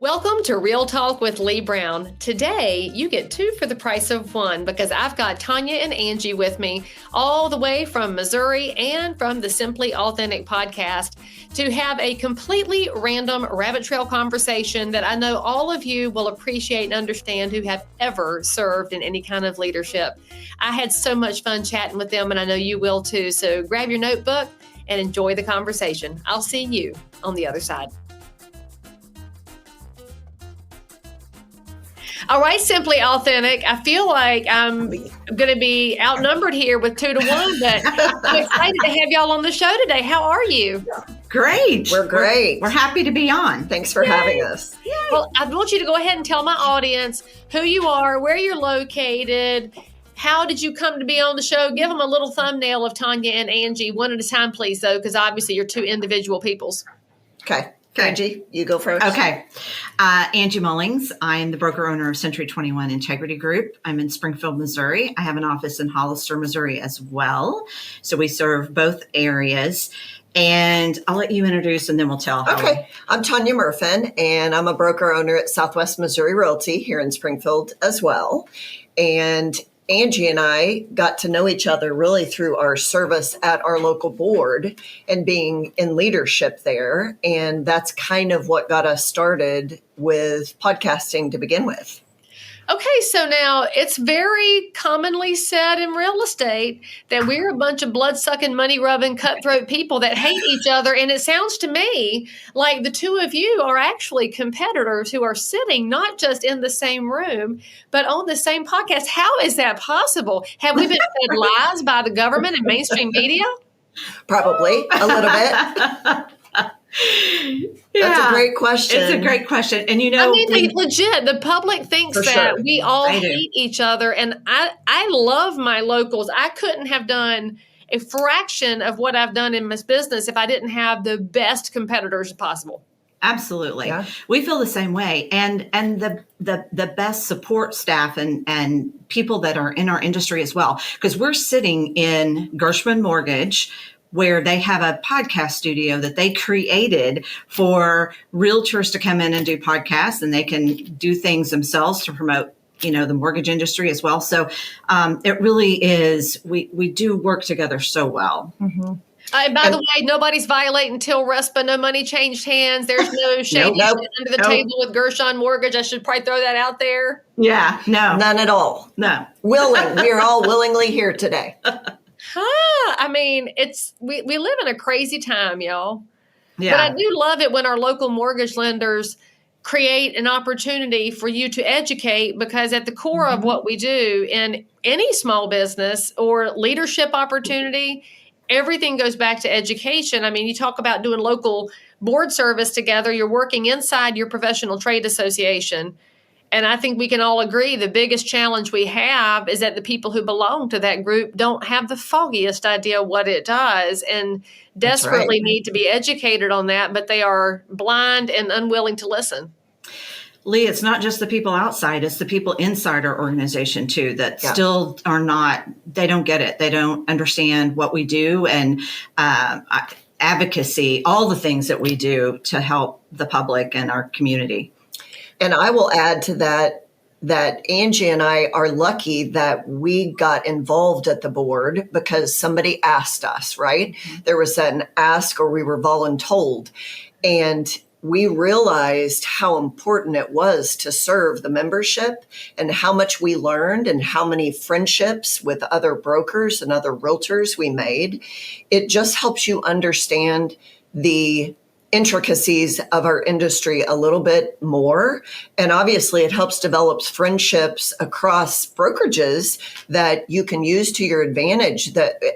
Welcome to Real Talk with Leigh Brown. Today, you get two for the price of one because I've got Tonya and Angie with me all the way from Missouri and from the Simply Authentic podcast to have a completely random rabbit trail conversation that I know all of you will appreciate and understand who have ever served in any kind of leadership. I had so much fun chatting with them, and I know you will too. So grab your notebook and enjoy the conversation. I'll see you on the other side. All right, Simply Authentic. I feel like I'm going to be outnumbered here with 2-1, but I'm excited to have y'all on the show today. How are you? Great. We're great. We're happy to be on. Thanks for having us. Yay. Well, I want you to go ahead and tell my audience who you are, where you're located, how did you come to be on the show? Give them a little thumbnail of Tonya and Angie, one at a time, please, though, because obviously you're two individual peoples. Okay. Angie, you go first. Okay. Angie Mullings. I'm the broker owner of Century 21 Integrity Group. I'm in Springfield, Missouri. I have an office in Hollister, Missouri as well. So we serve both areas. And I'll let you introduce and then we'll tell. Okay. I'm Tonya Murfin, and I'm a broker owner at Southwest Missouri Realty here in Springfield as well. And Angie and I got to know each other really through our service at our local board and being in leadership there. And that's kind of what got us started with podcasting to begin with. Okay, so now it's very commonly said in real estate that we're a bunch of blood-sucking, money-rubbing, cutthroat people that hate each other. And it sounds to me like the two of you are actually competitors who are sitting not just in the same room, but on the same podcast. How is that possible? Have we been fed lies by the government and mainstream media? Probably a little bit. That's a great question. It's a great question. And you know, I mean, legit, the public thinks that we all hate each other. And I love my locals. I couldn't have done a fraction of what I've done in this business if I didn't have the best competitors possible. Absolutely. Yeah. We feel the same way. And the best support staff and people that are in our industry as well, because we're sitting in Gershman Mortgage, where they have a podcast studio that they created for realtors to come in and do podcasts, and they can do things themselves to promote, the mortgage industry as well. So it really is, we do work together so well. Mm-hmm. By the way, nobody's violating till RESPA, no money changed hands. There's no shady shit under the table with Gershon Mortgage. I should probably throw that out there. Yeah, no. None at all. No. Willing. We're all willingly here today. I mean, we live in a crazy time, y'all. Yeah. But I do love it when our local mortgage lenders create an opportunity for you to educate, because at the core of what we do in any small business or leadership opportunity, everything goes back to education. I mean, you talk about doing local board service together. You're working inside your professional trade association. And I think we can all agree the biggest challenge we have is that the people who belong to that group don't have the foggiest idea what it does and desperately need to be educated on that, but they are blind and unwilling to listen. Leigh, it's not just the people outside, it's the people inside our organization too that still are not, they don't get it. They don't understand what we do and advocacy, all the things that we do to help the public and our community. And I will add to that Angie and I are lucky that we got involved at the board because somebody asked us, right? Mm-hmm. There was an ask or we were voluntold. And we realized how important it was to serve the membership and how much we learned and how many friendships with other brokers and other realtors we made. It just helps you understand the intricacies of our industry a little bit more. And obviously it helps develop friendships across brokerages that you can use to your advantage.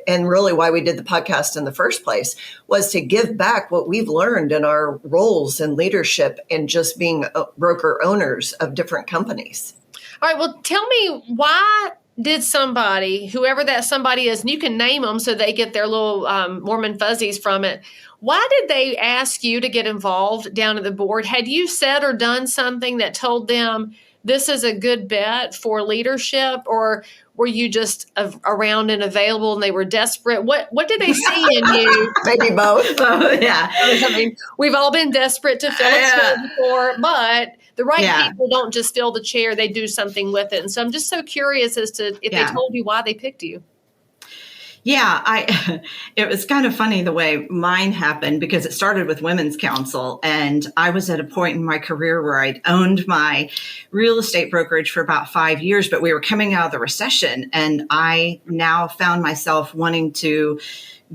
And really why we did the podcast in the first place was to give back what we've learned in our roles in leadership and just being broker owners of different companies. All right. Well, tell me, why did somebody, whoever that somebody is, and you can name them so they get their little warm and fuzzies from it, Why did they ask you to get involved down at the board? Had you said or done something that told them this is a good bet for leadership, or were you just around and available and they were desperate? What did they see in you? Maybe both. Oh, yeah. I mean, we've all been desperate to fill a chair before, but the right people don't just fill the chair, they do something with it. And so I'm just so curious as to if they told you why they picked you. Yeah, it was kind of funny the way mine happened, because it started with Women's Council, and I was at a point in my career where I'd owned my real estate brokerage for about 5 years, but we were coming out of the recession, and I now found myself wanting to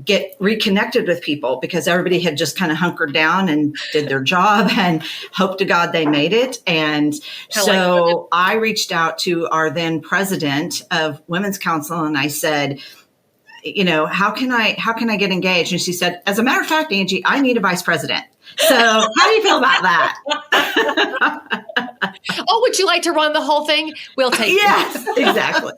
get reconnected with people because everybody had just kind of hunkered down and did their job and hope to God they made it. And so I reached out to our then president of Women's Council, and I said, how can I get engaged? And she said, as a matter of fact, Angie, I need a vice president. So how do you feel about that? Oh, would you like to run the whole thing? We'll take Yes, exactly.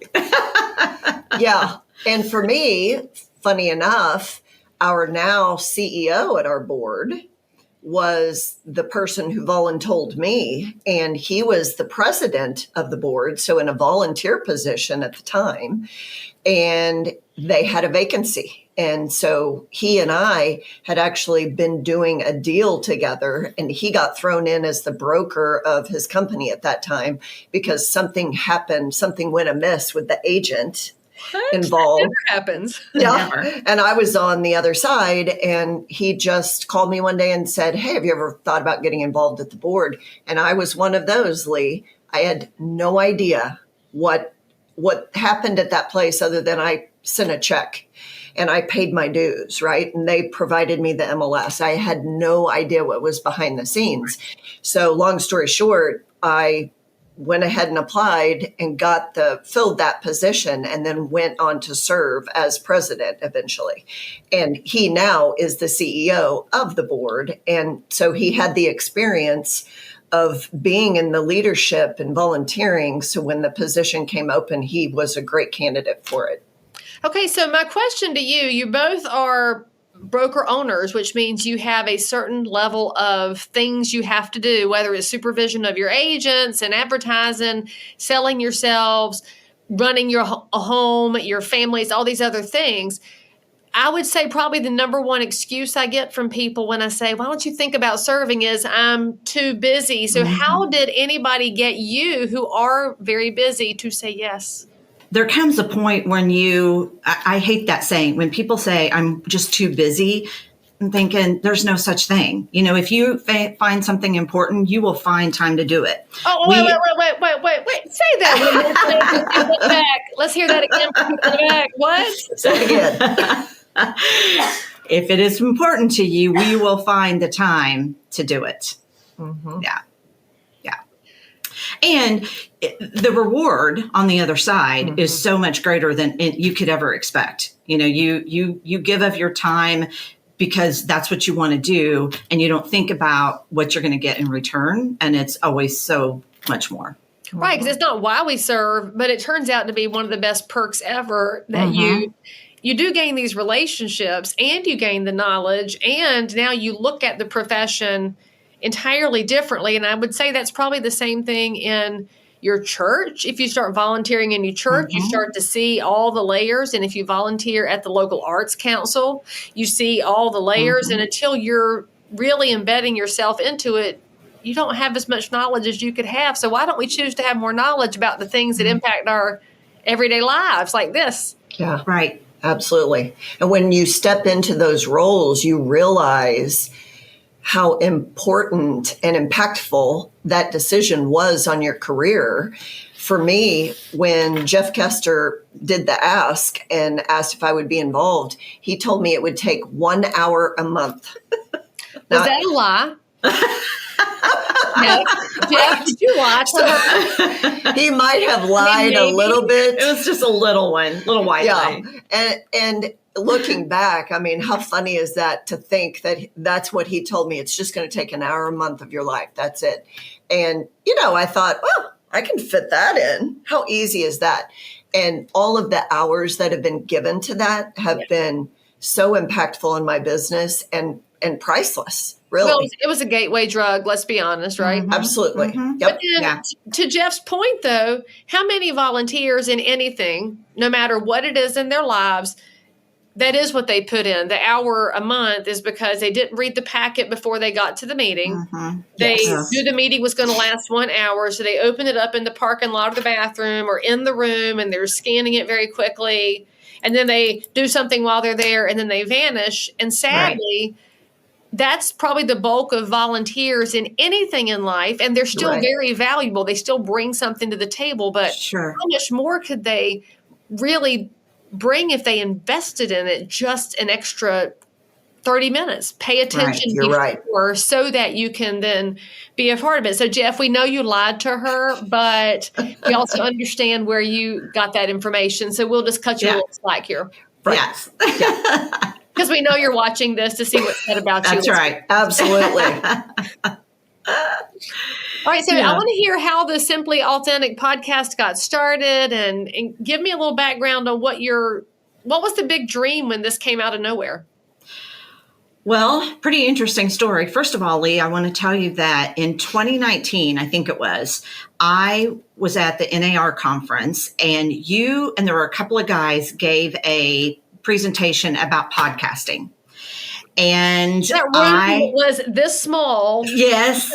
Yeah. And for me, funny enough, our now CEO at our board was the person who voluntold me, and he was the president of the board, so in a volunteer position at the time, and they had a vacancy. And so he and I had actually been doing a deal together, and he got thrown in as the broker of his company at that time because something happened, something went amiss with the agent involved. That never happens. Yeah. And I was on the other side, and he just called me one day and said, hey, have you ever thought about getting involved at the board? And I was one of those, Leigh. I had no idea what happened at that place other than I sent a check and I paid my dues, right? And they provided me the MLS. I had no idea what was behind the scenes. So long story short, I went ahead and applied and filled that position, and then went on to serve as president eventually. And he now is the CEO of the board. And so he had the experience of being in the leadership and volunteering. So when the position came open, he was a great candidate for it. Okay, so my question to you both are broker owners, which means you have a certain level of things you have to do, whether it's supervision of your agents and advertising, selling yourselves, running your home, your families, all these other things. I would say probably the number one excuse I get from people when I say, why don't you think about serving, is I'm too busy. So how did anybody get you, who are very busy, to say yes? There comes a point when I hate that saying, when people say I'm just too busy. I'm thinking there's no such thing. If you find something important, you will find time to do it. Oh, wait. Say that one. Back. Let's hear that again from the back. What? Say it again. If it is important to you, we will find the time to do it. Mm-hmm. Yeah. And the reward on the other side is so much greater than you could ever expect. You give of your time because that's what you want to do, and you don't think about what you're going to get in return. And it's always so much more. Right, because it's not why we serve, but it turns out to be one of the best perks ever, that you do gain these relationships, and you gain the knowledge, and now you look at the profession entirely differently. And I would say that's probably the same thing in your church. If you start volunteering in your church, you start to see all the layers. And if you volunteer at the local arts council, you see all the layers. And until you're really embedding yourself into it, you don't have as much knowledge as you could have. So why don't we choose to have more knowledge about the things that impact our everyday lives, like this? Yeah, right. Absolutely. And when you step into those roles, you realize how important and impactful that decision was on your career. For me, when Jeff Kester did the ask and asked if I would be involved, he told me it would take 1 hour a month. Was that a lie? No. Jeff, did you lie to her? He might have lied a little bit. It was just a little white lie. And looking back, I mean, how funny is that to think that that's what he told me? It's just going to take an hour a month of your life. That's it. And, I thought, well, I can fit that in. How easy is that? And all of the hours that have been given to that have been so impactful in my business. And and priceless, Well, really. it was a gateway drug, let's be honest, right? Absolutely. Mhm. Yep. But then to Jeff's point, though, how many volunteers in anything, no matter what it is in their lives, that is what they put in. The hour a month is because they didn't read the packet before they got to the meeting. They Yes. knew the meeting was going to last 1 hour, so they opened it up in the parking lot of the bathroom or in the room, and they're scanning it very quickly. And then they do something while they're there, and then they vanish. And sadly, that's probably the bulk of volunteers in anything in life, and they're still Right. very valuable. They still bring something to the table, but Sure. how much more could they really bring if they invested in it just an extra 30 minutes? Pay attention You're before right. so that you can then be a part of it. So, Jeff, we know you lied to her, but we also understand where you got that information. So we'll just cut you a little slack here. Right. Yes. Because we know you're watching this to see what's said about you. That's right. Absolutely. All right, so I want to hear how the Simply Authentic podcast got started, and give me a little background on what was the big dream when this came out of nowhere? Well, pretty interesting story. First of all, Leigh, I want to tell you that in 2019, I think it was, I was at the NAR conference, and there were a couple of guys gave a presentation about podcasting. And that room was this small. Yes.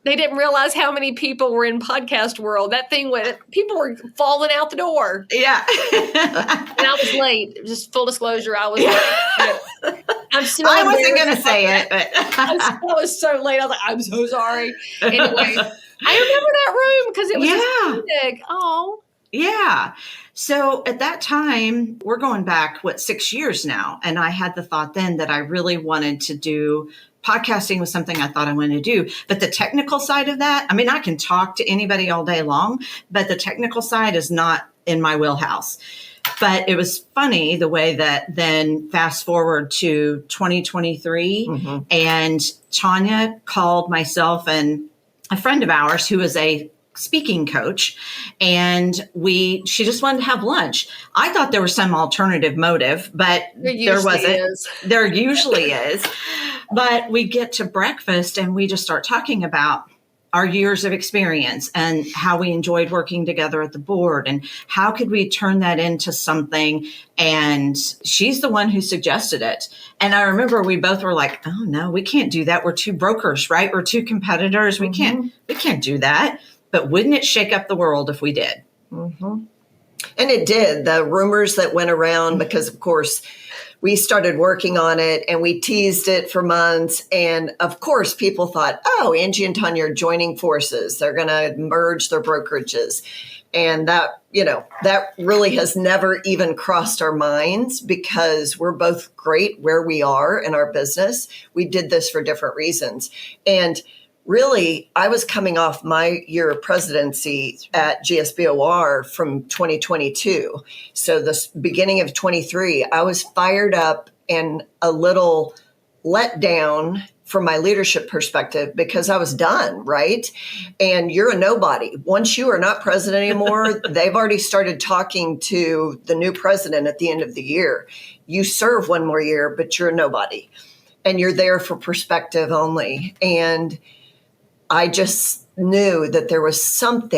They didn't realize how many people were in podcast world. That thing people were falling out the door. Yeah. And I was late. Just full disclosure, I was late. I wasn't going to say it, but I was so late. I was like, I'm so sorry. Anyway, I remember that room because it was just big. Oh. Yeah. So at that time, we're going back, 6 years now. And I had the thought then that I really wanted to do podcasting was something I thought I wanted to do. But the technical side of that, I mean, I can talk to anybody all day long, but the technical side is not in my wheelhouse. But it was funny the way that then fast forward to 2023 and Tonya called myself and a friend of ours who is a speaking coach, and she just wanted to have lunch. I thought there was some alternative motive, but there wasn't. There usually is. But we get to breakfast and we just start talking about our years of experience and how we enjoyed working together at the board and how could we turn that into something. And she's the one who suggested it. And I remember we both were like, oh no, we can't do that. We're two brokers, right? We're two competitors. We can't do that. But wouldn't it shake up the world if we did? And it did. The rumors that went around, because of course we started working on it and we teased it for months. And of course people thought, oh, Angie and Tonya are joining forces. They're going to merge their brokerages. And that really has never even crossed our minds because we're both great where we are in our business. We did this for different reasons. And really, I was coming off my year of presidency at GSBOR from 2022. So the beginning of 23, I was fired up and a little let down from my leadership perspective because I was done, right? And you're a nobody. Once you are not president anymore, they've already started talking to the new president at the end of the year. You serve one more year, but you're a nobody. And you're there for perspective only. And I just knew that there was some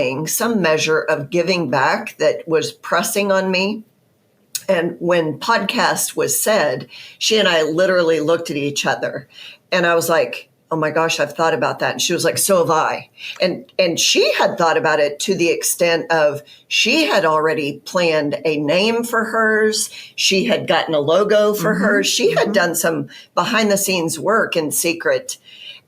measure of giving back that was pressing on me. And when podcast was said, she and I literally looked at each other and I was like, oh my gosh, I've thought about that. And she was like, so have I. And she had thought about it to the extent of she had already planned a name for hers. She had gotten a logo for hers. She had done some behind the scenes work in secret.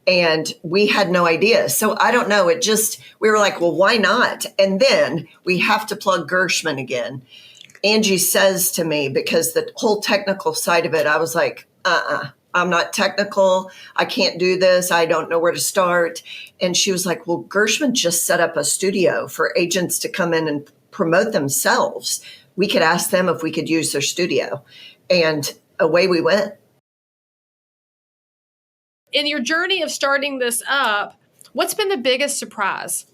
And we had no idea. So I don't know. We were like, well, why not? And then we have to plug Gershman again. Angie says to me, because the whole technical side of it, I was like, I'm not technical. I can't do this. I don't know where to start. And she was like, well, Gershman just set up a studio for agents to come in and promote themselves. We could ask them if we could use their studio. And away we went. In your journey of starting this up, what's been the biggest surprise?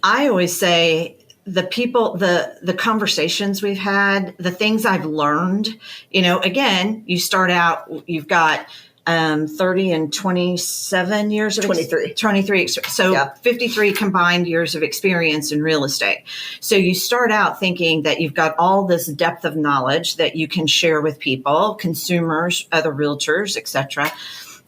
I always say the people, the conversations we've had, the things I've learned, again, you start out, you've got 30 and 27 years of 23. So yeah. 53 combined years of experience in real estate. So you start out thinking that you've got all this depth of knowledge that you can share with people, consumers, other realtors, etc.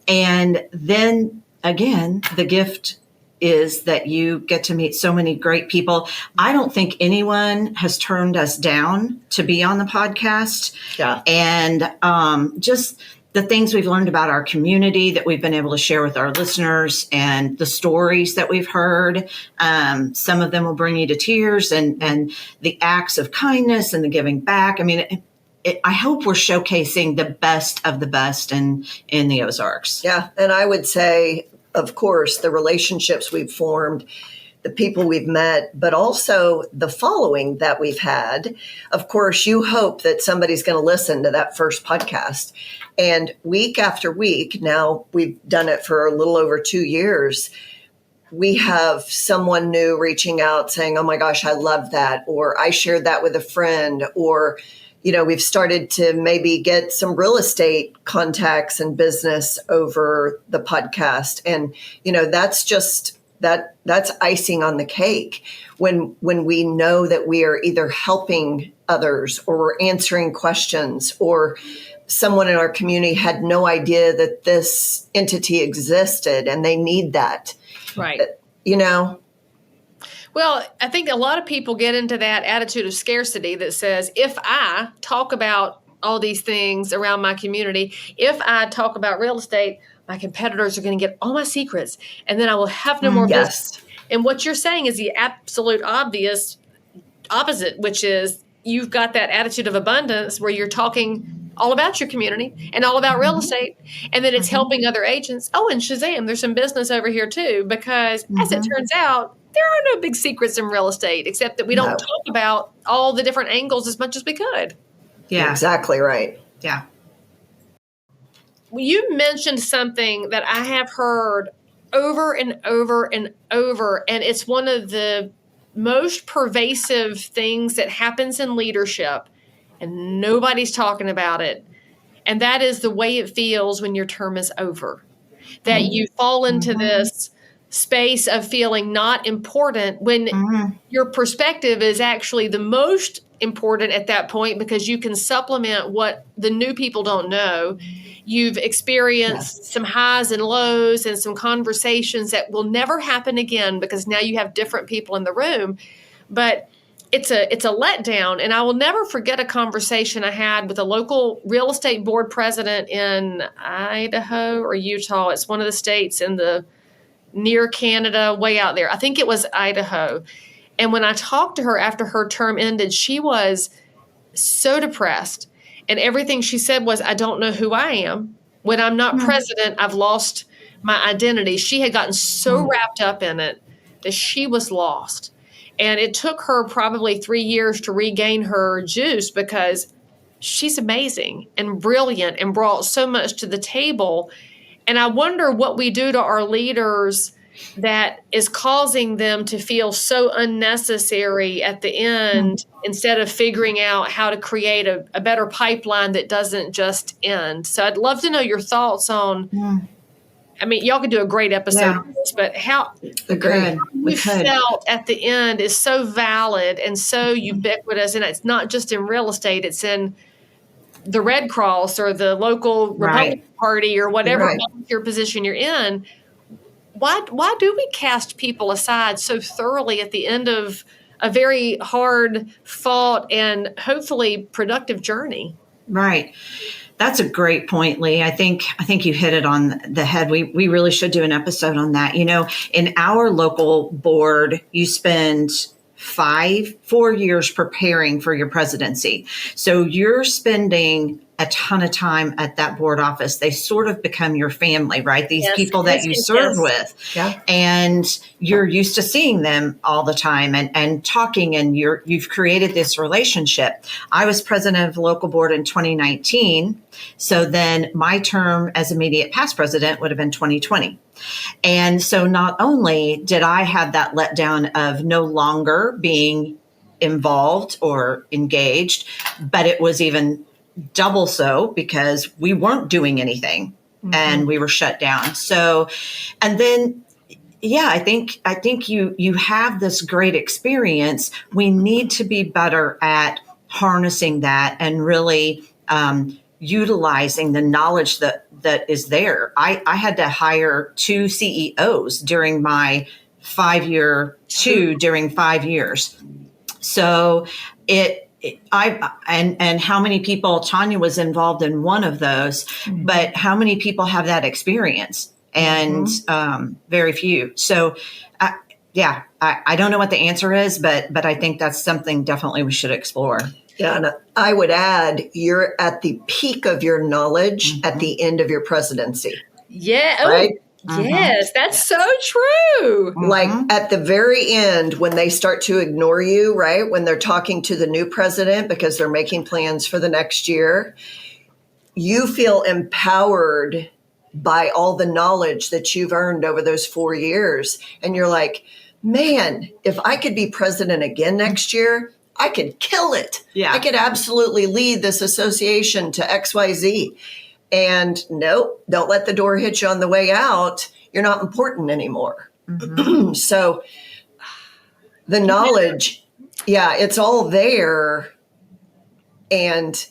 And then again, the gift is that you get to meet so many great people. I don't think anyone has turned us down to be on the podcast. Yeah. And just the things we've learned about our community that we've been able to share with our listeners and the stories that we've heard. Some of them will bring you to tears, and the acts of kindness and the giving back. I mean, I hope we're showcasing the best of the best in the Ozarks. Yeah. And I would say, of course, the relationships we've formed, the people we've met, but also the following that we've had. Of course, you hope that somebody's going to listen to that first podcast. And week after week, now we've done it for a little over 2 years, we have someone new reaching out saying, oh my gosh, I love that. Or I shared that with a friend. Or, we've started to maybe get some real estate contacts and business over the podcast. And, that's just that's icing on the cake when we know that we are either helping others or we're answering questions, or someone in our community had no idea that this entity existed and they need that. Right. Well, I think a lot of people get into that attitude of scarcity that says, if I talk about all these things around my community, if I talk about real estate, my competitors are going to get all my secrets, and then I will have no more business. And what you're saying is the absolute obvious opposite, which is you've got that attitude of abundance where you're talking all about your community and all about real estate. And then it's helping other agents. Oh, and Shazam, there's some business over here too, because as it turns out, there are no big secrets in real estate, except that we don't talk about all the different angles as much as we could. Yeah, exactly right. Yeah. You mentioned something that I have heard over and over and over, and it's one of the most pervasive things that happens in leadership, and nobody's talking about it. And that is the way it feels when your term is over, that you fall into this space of feeling not important when your perspective is actually the most important at that point, because you can supplement what the new people don't know. You've experienced some highs and lows and some conversations that will never happen again because now you have different people in the room. But it's a letdown. And I will never forget a conversation I had with a local real estate board president in Idaho or Utah. It's one of the states in the near Canada, way out there. I think it was Idaho. And when I talked to her after her term ended, she was so depressed. And everything she said was, I don't know who I am. When I'm not president, I've lost my identity. She had gotten so wrapped up in it that she was lost. And it took her probably 3 years to regain her juice, because she's amazing and brilliant and brought so much to the table. And I wonder what we do to our leaders that is causing them to feel so unnecessary at the end, instead of figuring out how to create a better pipeline that doesn't just end. So I'd love to know your thoughts on, I mean, y'all could do a great episode on this, but how we felt at the end is so valid and so ubiquitous. And it's not just in real estate, it's in the Red Cross or the local Republican Party or whatever your position you're in. Why do we cast people aside so thoroughly at the end of a very hard fought and hopefully productive journey? Right. That's a great point, Leigh. I think you hit it on the head. We really should do an episode on that. In our local board, you spend 4 years preparing for your presidency. So you're spending a ton of time at that board office. They sort of become your family, right? These people that you serve with. Yeah. And you're used to seeing them all the time and talking, and you've created this relationship. I was president of the local board in 2019. So then my term as immediate past president would have been 2020. And so not only did I have that letdown of no longer being involved or engaged, but it was even double so because we weren't doing anything and we were shut down. So, and then, yeah, I think you have this great experience. We need to be better at harnessing that and really utilizing the knowledge that is there. I had to hire 2 CEOs during my 5-year, during 5 years. So and how many people, Tonya was involved in one of those, but how many people have that experience? And very few. So I don't know what the answer is, but I think that's something definitely we should explore. Yeah, and I would add, you're at the peak of your knowledge at the end of your presidency. Yeah. Right? Yes, that's so true. Like at the very end, when they start to ignore you, right? When they're talking to the new president because they're making plans for the next year, you feel empowered by all the knowledge that you've earned over those 4 years. And you're like, man, if I could be president again next year, I could kill it. Yeah. I could absolutely lead this association to XYZ. And nope, don't let the door hit you on the way out. You're not important anymore. So the knowledge, it's all there. And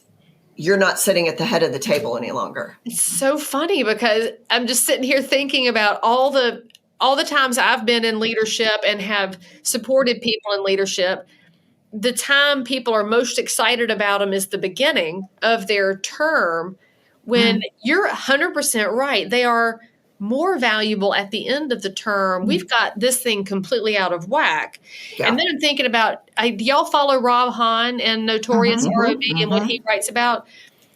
you're not sitting at the head of the table any longer. It's so funny because I'm just sitting here thinking about all the times I've been in leadership and have supported people in leadership. The time people are most excited about them is the beginning of their term, when you're 100% right. They are more valuable at the end of the term. We've got this thing completely out of whack. Yeah. And then I'm thinking about, do y'all follow Rob Hahn and Notorious ROB and what he writes about?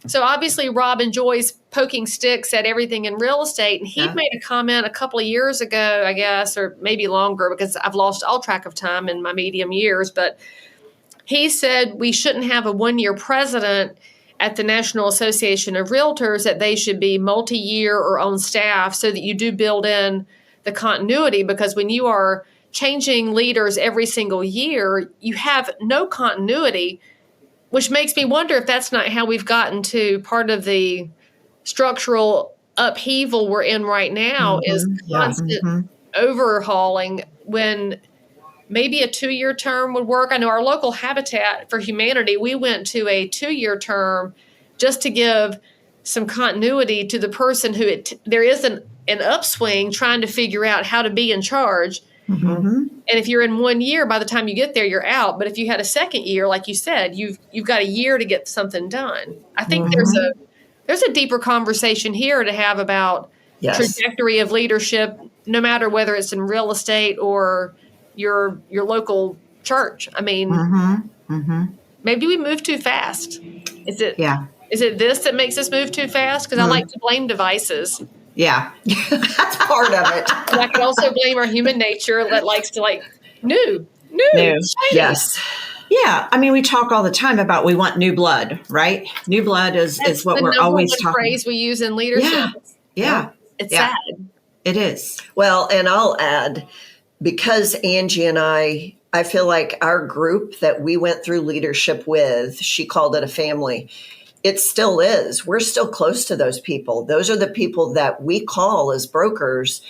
So obviously Rob enjoys poking sticks at everything in real estate. And he made a comment a couple of years ago, I guess, or maybe longer, because I've lost all track of time in my medium years. But he said we shouldn't have a one-year president at the National Association of Realtors, that they should be multi-year or on staff so that you do build in the continuity. Because when you are changing leaders every single year, you have no continuity, which makes me wonder if that's not how we've gotten to part of the structural upheaval we're in right now, is constant overhauling, when maybe a 2-year term would work. I know our local Habitat for Humanity, we went to a 2-year term just to give some continuity to the person who there is an upswing trying to figure out how to be in charge. And if you're in 1 year, by the time you get there, you're out. But if you had a second year, like you said, you've got a year to get something done. I think there's a deeper conversation here to have about trajectory of leadership, no matter whether it's in real estate or your local church. I mean, maybe we move too fast. Is it this that makes us move too fast? Because I like to blame devices. Yeah, that's part of it. And I can also blame our human nature that likes to new. Yes. Yeah. I mean, we talk all the time about we want new blood, right? New blood is what we're always talking about. Phrase we use in leadership. Yeah. It's sad. It is. Well, and I'll add, because Angie and I feel like our group that we went through leadership with, she called it a family. It still is. We're still close to those people. Those are the people that we call as brokers,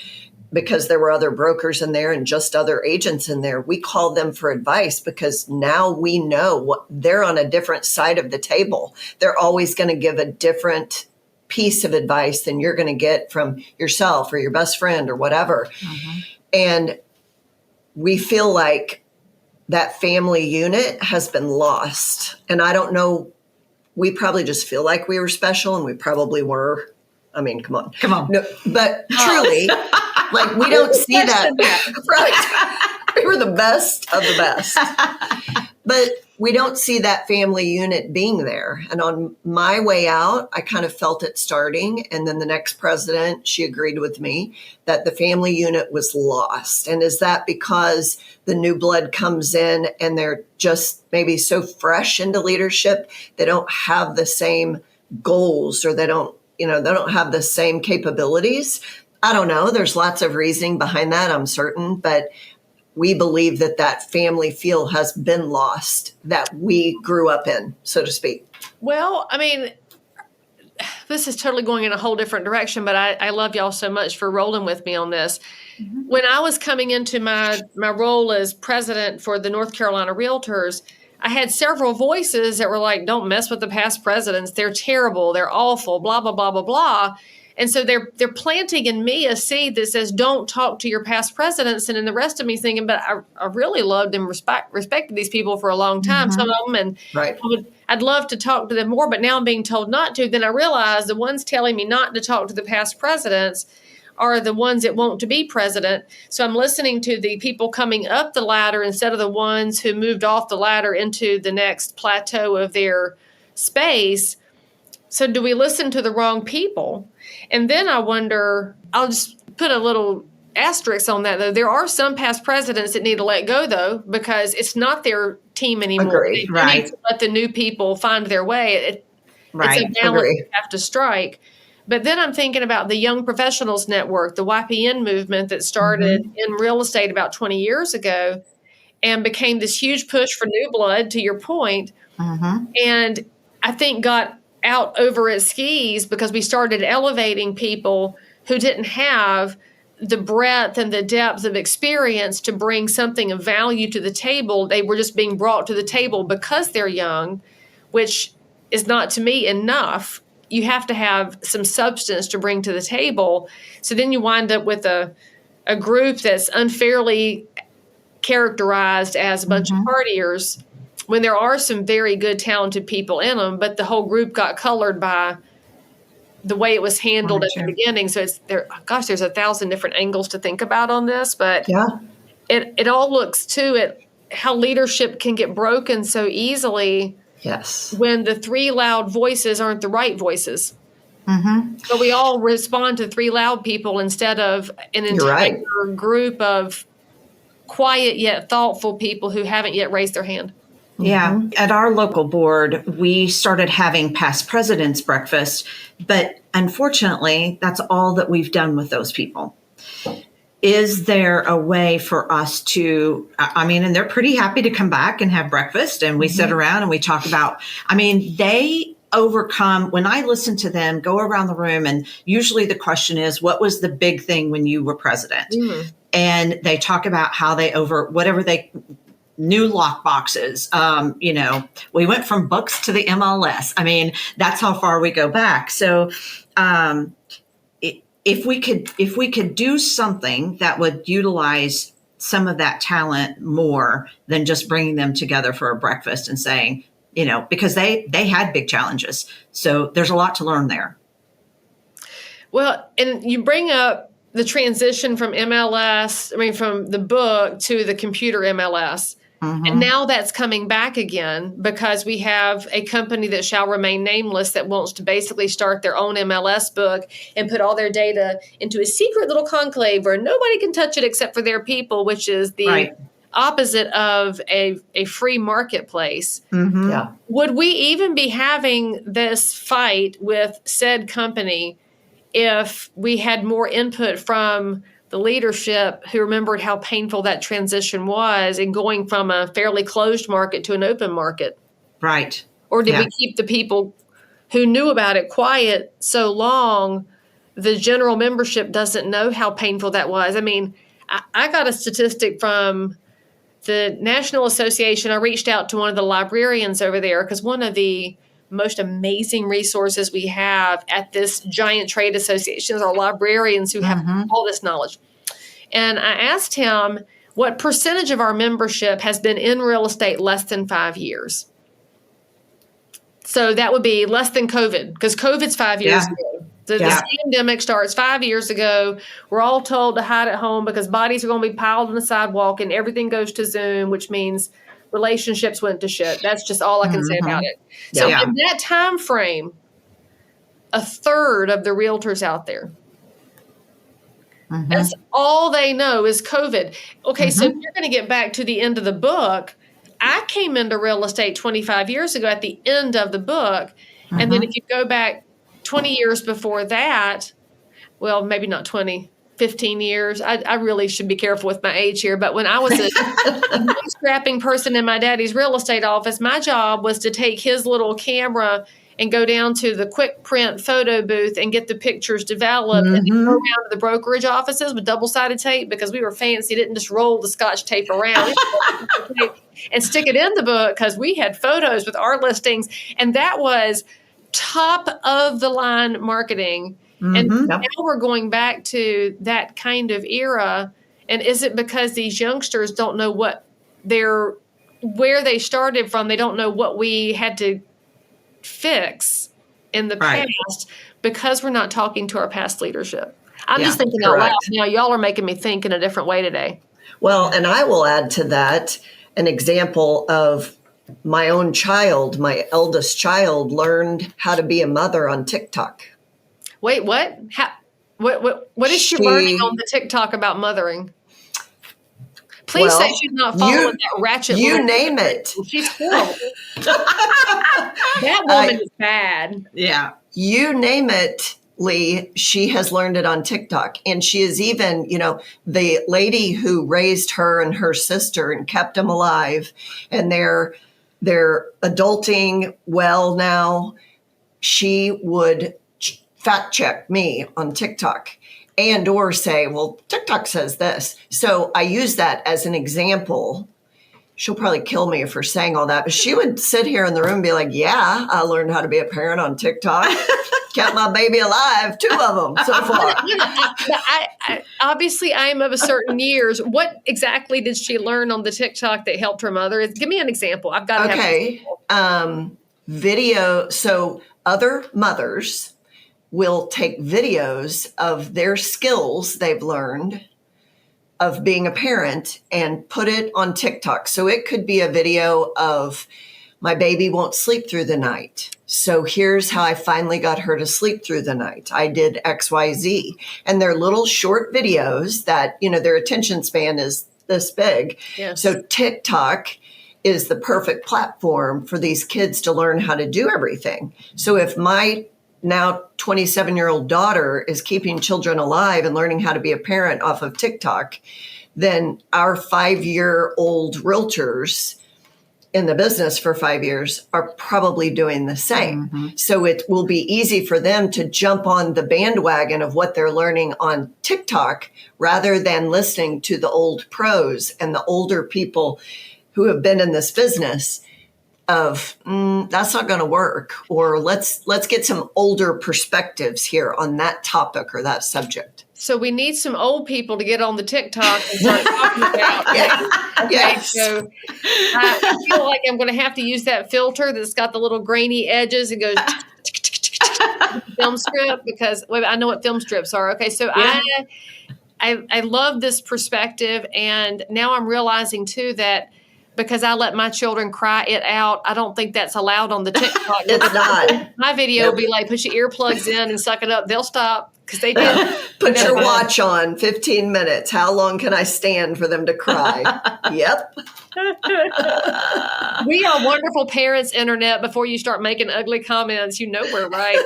because there were other brokers in there and just other agents in there. We call them for advice because now we know what they're on a different side of the table. They're always going to give a different piece of advice than you're going to get from yourself or your best friend or whatever. And we feel like that family unit has been lost. And I don't know, we probably just feel like we were special, and we probably were. I mean, come on. No, but truly, like, we don't see that. Right. We were the best of the best. But we don't see that family unit being there. And on my way out, I kind of felt it starting. And then the next president, she agreed with me that the family unit was lost. And is that because the new blood comes in and they're just maybe so fresh into leadership, they don't have the same goals, or they don't have the same capabilities? I don't know. There's lots of reasoning behind that, I'm certain. But we believe that that family feel has been lost that we grew up in, so to speak. Well, I mean, this is totally going in a whole different direction, but I love y'all so much for rolling with me on this. Mm-hmm. When I was coming into my role as president for the North Carolina Realtors, I had several voices that were like, don't mess with the past presidents. They're terrible. They're awful, blah, blah, blah, blah, blah. And so they're planting in me a seed that says, don't talk to your past presidents. And then the rest of me thinking, but I really loved and respected these people for a long time, some of them. And right. I'd love to talk to them more, but now I'm being told not to. Then I realize the ones telling me not to talk to the past presidents are the ones that want to be president. So I'm listening to the people coming up the ladder instead of the ones who moved off the ladder into the next plateau of their space. So do we listen to the wrong people? And then I wonder, I'll just put a little asterisk on that, though. There are some past presidents that need to let go, though, because it's not their team anymore. Agreed. They need to let the new people find their way. It's a balance you have to strike. But then I'm thinking about the Young Professionals Network, the YPN movement that started in real estate about 20 years ago and became this huge push for new blood, to your point. And I think got out over its skis because we started elevating people who didn't have the breadth and the depth of experience to bring something of value to the table. They were just being brought to the table because they're young, which is not, to me, enough. You have to have some substance to bring to the table. So then you wind up with a group that's unfairly characterized as a bunch of partiers when there are some very good, talented people in them, but the whole group got colored by the way it was handled at the beginning. So there's 1,000 different angles to think about on this, but it all looks to it how leadership can get broken so easily. Yes. When the three loud voices aren't the right voices. But we all respond to three loud people instead of an entire group of quiet yet thoughtful people who haven't yet raised their hand. Yeah. At our local board, we started having past presidents breakfast, but unfortunately, that's all that we've done with those people. Is there a way for us to, and they're pretty happy to come back and have breakfast, and we sit around and we talk about, they overcome, when I listen to them go around the room, and usually the question is, what was the big thing when you were president? And they talk about how they new lock boxes. We went from books to the MLS. That's how far we go back. So, if we could do something that would utilize some of that talent more than just bringing them together for a breakfast and saying, because they had big challenges. So there's a lot to learn there. Well, and you bring up the transition from from the book to the computer MLS. And now that's coming back again because we have a company that shall remain nameless that wants to basically start their own MLS book and put all their data into a secret little conclave where nobody can touch it except for their people, which is the opposite of a free marketplace. Would we even be having this fight with said company if we had more input from the leadership who remembered how painful that transition was in going from a fairly closed market to an open market? Right. Or did we keep the people who knew about it quiet so long the general membership doesn't know how painful that was? I got a statistic from the National Association. I reached out to one of the librarians over there because one of the most amazing resources we have at this giant trade association is our librarians who have all this knowledge. And I asked him what percentage of our membership has been in real estate less than 5 years. So that would be less than COVID, because COVID's 5 years ago. The pandemic starts 5 years ago. We're all told to hide at home because bodies are going to be piled on the sidewalk and everything goes to Zoom, which means relationships went to shit. That's just all I can say about it. So in that time frame, a third of the realtors out there, that's all they know is COVID. Okay, so if you're going to get back to the end of the book, I came into real estate 25 years ago at the end of the book. And then if you go back 20 years before that, well, maybe not 20. 15 years. I really should be careful with my age here. But when I was a scrapping person in my daddy's real estate office, my job was to take his little camera and go down to the quick print photo booth and get the pictures developed and then go around to the brokerage offices with double-sided tape because we were fancy. Didn't just roll the Scotch tape around and stick it in the book because we had photos with our listings. And that was top of the line marketing. And now we're going back to that kind of era. And is it because these youngsters don't know where they started from? They don't know what we had to fix in the past because we're not talking to our past leadership. I'm just thinking out loud. Now, y'all are making me think in a different way today. Well, and I will add to that an example of my own child. My eldest child learned how to be a mother on TikTok. Wait, what? What is she learning on the TikTok about mothering? Please say she's not following that ratchet. You name it. She's horrible. That woman is bad. Yeah. You name it, Leigh. She has learned it on TikTok. And she is even, the lady who raised her and her sister and kept them alive. And they're adulting well now. She would fact check me on TikTok and or say, well, TikTok says this. So I use that as an example. She'll probably kill me for saying all that, but she would sit here in the room and be like, yeah, I learned how to be a parent on TikTok. Kept my baby alive, 2 of them so far. Obviously, I am of a certain years. What exactly did she learn on the TikTok that helped her mother? Give me an example. I've got to have video. So other mothers will take videos of their skills they've learned of being a parent and put it on TikTok. So it could be a video of my baby won't sleep through the night. So here's how I finally got her to sleep through the night. I did XYZ. And they're little short videos that, their attention span is this big. Yes. So TikTok is the perfect platform for these kids to learn how to do everything. So if my now 27-year-old daughter is keeping children alive and learning how to be a parent off of TikTok, then our 5-year-old realtors in the business for 5 years are probably doing the same. Mm-hmm. So it will be easy for them to jump on the bandwagon of what they're learning on TikTok rather than listening to the old pros and the older people who have been in this business of that's not going to work, or let's get some older perspectives here on that topic or that subject. So we need some old people to get on the TikTok and start talking about it. Okay, yes. So I feel like I'm going to have to use that filter that's got the little grainy edges and goes film strip because I know what film strips are. Okay, so I love this perspective, and now I'm realizing too that because I let my children cry it out, I don't think that's allowed on the TikTok. It's not. My video will be like, put your earplugs in and suck it up. They'll stop because they did. Put your watch on, 15 minutes. How long can I stand for them to cry? Yep. We are wonderful parents, Internet. Before you start making ugly comments, we're right.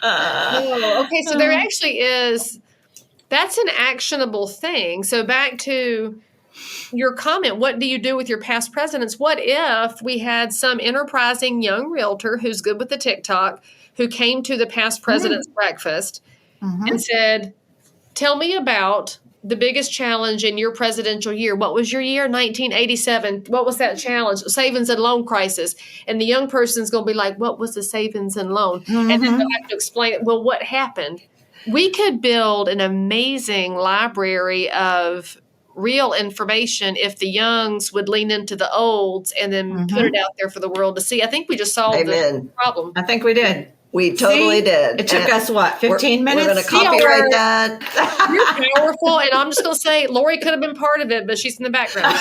Okay, so there actually is... That's an actionable thing. So back to your comment, what do you do with your past presidents? What if we had some enterprising young realtor who's good with the TikTok, who came to the past president's breakfast and said, tell me about the biggest challenge in your presidential year. What was your year? 1987. What was that challenge? Savings and loan crisis. And the young person's going to be like, what was the savings and loan? And then they'll have to explain it. Well, what happened? We could build an amazing library of real information if the youngs would lean into the olds and then put it out there for the world to see. I think we just solved the problem. I think we did. We totally did. It took us, 15 minutes? We're going to copyright that. You're powerful. And I'm just going to say, Lori could have been part of it, but she's in the background.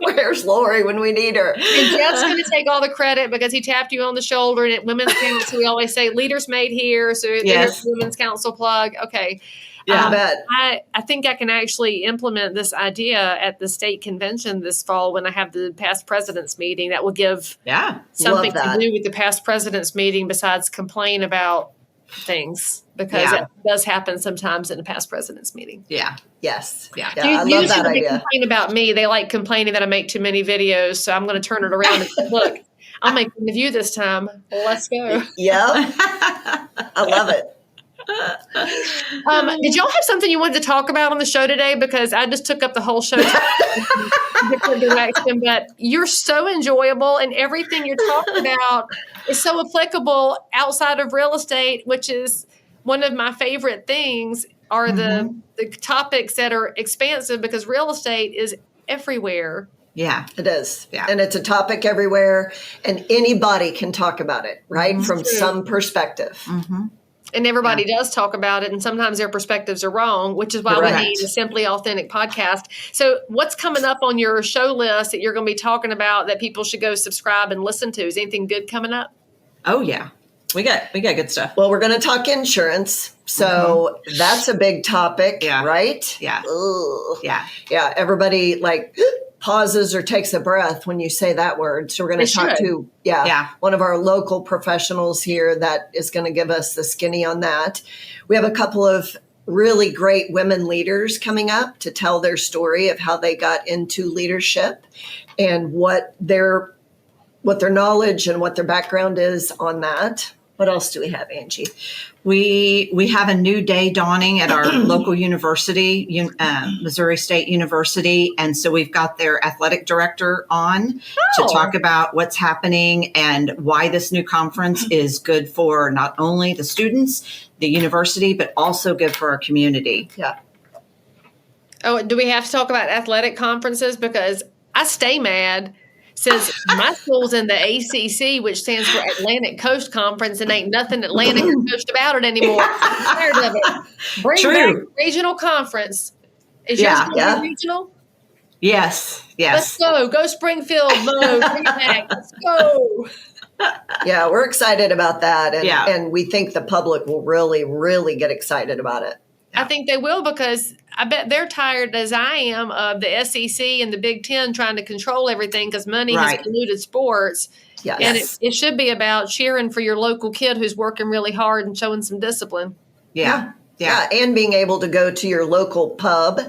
Where's Lori when we need her? And Jeff's going to take all the credit because he tapped you on the shoulder. And at Women's Council, we always say leaders made here. So there's Women's Council plug. Okay. I bet. I think I can actually implement this idea at the state convention this fall when I have the past presidents meeting. That will give something to do with the past presidents meeting besides complain about things, because it does happen sometimes in the past presidents meeting. Yes. Yeah. I love that They idea. complain about me. They like complaining that I make too many videos. So I'm going to turn it around and say, look, I'll make fun of you this time. Let's go. Yeah. I love it. Did y'all have something you wanted to talk about on the show today? Because I just took up the whole show in a different direction, but you're so enjoyable and everything you're talking about is so applicable outside of real estate, which is one of my favorite things are the topics that are expansive, because real estate is everywhere. Yeah, it is. Yeah. And it's a topic everywhere and anybody can talk about it, right? From some perspective. And everybody does talk about it, and sometimes their perspectives are wrong, which is why we need a Simply Authentic podcast. So what's coming up on your show list that you're going to be talking about that people should go subscribe and listen to? Is anything good coming up? Oh, yeah. We got good stuff. Well, we're going to talk insurance. So that's a big topic, right? Yeah. Ugh. Yeah. Yeah. Everybody pauses or takes a breath when you say that word. So we're going to talk to one of our local professionals here that is going to give us the skinny on that. We have a couple of really great women leaders coming up to tell their story of how they got into leadership and what their knowledge and what their background is on that. What else do we have, Angie? We have a new day dawning at our local university, Missouri State University. And so we've got their athletic director on to talk about what's happening and why this new conference is good for not only the students, the university, but also good for our community. Yeah. Oh, do we have to talk about athletic conferences? Because I stay mad since my school's in the ACC, which stands for Atlantic Coast Conference, and ain't nothing Atlantic or Coast about it anymore. I'm tired of it. Bring back regional conference. Is yours going regional? Yes. Let's go. Go Springfield, Mo. Bring it back. Let's go. Yeah, we're excited about that. And we think the public will really, really get excited about it. I think they will, because I bet they're tired, as I am, of the SEC and the Big Ten trying to control everything because money has polluted sports. Yes. And it should be about cheering for your local kid who's working really hard and showing some discipline. Yeah. And being able to go to your local pub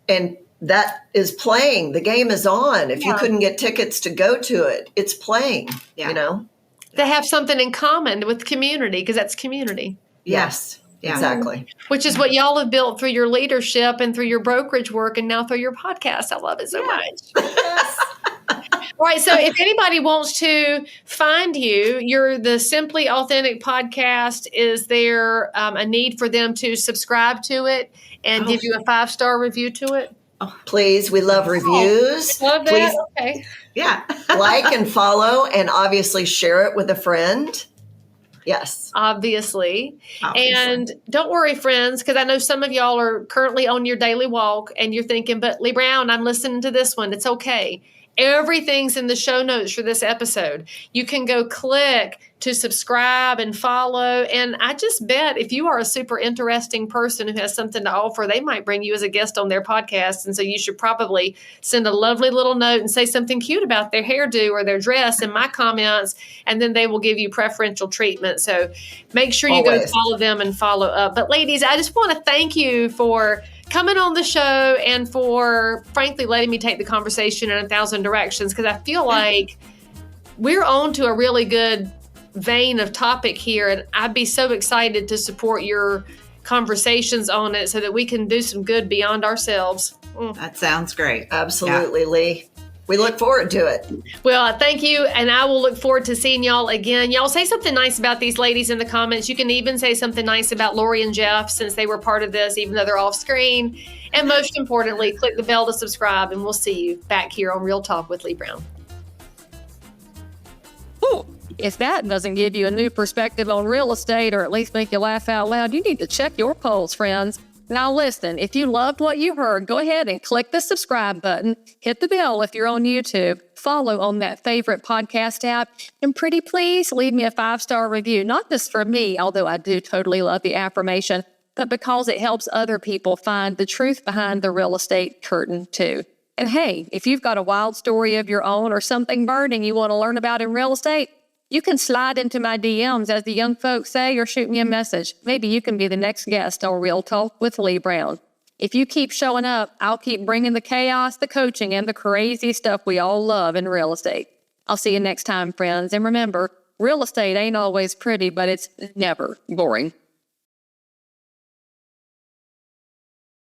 and that is playing. The game is on. If you couldn't get tickets to go to it, it's playing, you know? They have something in common with community, because that's community. Yes. Yeah. Exactly. Which is what y'all have built through your leadership and through your brokerage work and now through your podcast. I love it so much. Yes. All right. So if anybody wants to find you, you're the Simply Authentic podcast. Is there a need for them to subscribe to it and give you a 5-star review to it? Oh, please. We love reviews. Love that. Please, okay. Yeah. like and follow and obviously share it with a friend. Yes. Obviously. And don't worry, friends, because I know some of y'all are currently on your daily walk and you're thinking, but Leigh Brown, I'm listening to this one. It's okay. Everything's in the show notes for this episode. You can go click to subscribe and follow. And I just bet if you are a super interesting person who has something to offer, they might bring you as a guest on their podcast. And so you should probably send a lovely little note and say something cute about their hairdo or their dress in my comments, and then they will give you preferential treatment. So make sure you go follow them and follow up. But ladies, I just want to thank you for coming on the show and for, frankly, letting me take the conversation in 1,000 directions, because I feel like we're on to a really good vein of topic here, and I'd be so excited to support your conversations on it so that we can do some good beyond ourselves. That sounds great. Absolutely, Leigh. We look forward to it. Well, thank you. And I will look forward to seeing y'all again. Y'all say something nice about these ladies in the comments. You can even say something nice about Lori and Jeff, since they were part of this, even though they're off screen. And most importantly, click the bell to subscribe, and we'll see you back here on Real Talk with Leigh Brown. Ooh, if that doesn't give you a new perspective on real estate, or at least make you laugh out loud, you need to check your polls, friends. Now listen, if you loved what you heard, go ahead and click the subscribe button, hit the bell if you're on YouTube, follow on that favorite podcast app, and pretty please leave me a 5-star review, not just for me, although I do totally love the affirmation, but but because it helps other people find the truth behind the real estate curtain too. And hey, if you've got a wild story of your own or something burning you want to learn about in real estate, you can slide into my DMs, as the young folks say, or shoot me a message. Maybe you can be the next guest on Real Talk with Leigh Brown. If you keep showing up, I'll keep bringing the chaos, the coaching, and the crazy stuff we all love in real estate. I'll see you next time, friends. And remember, real estate ain't always pretty, but it's never boring.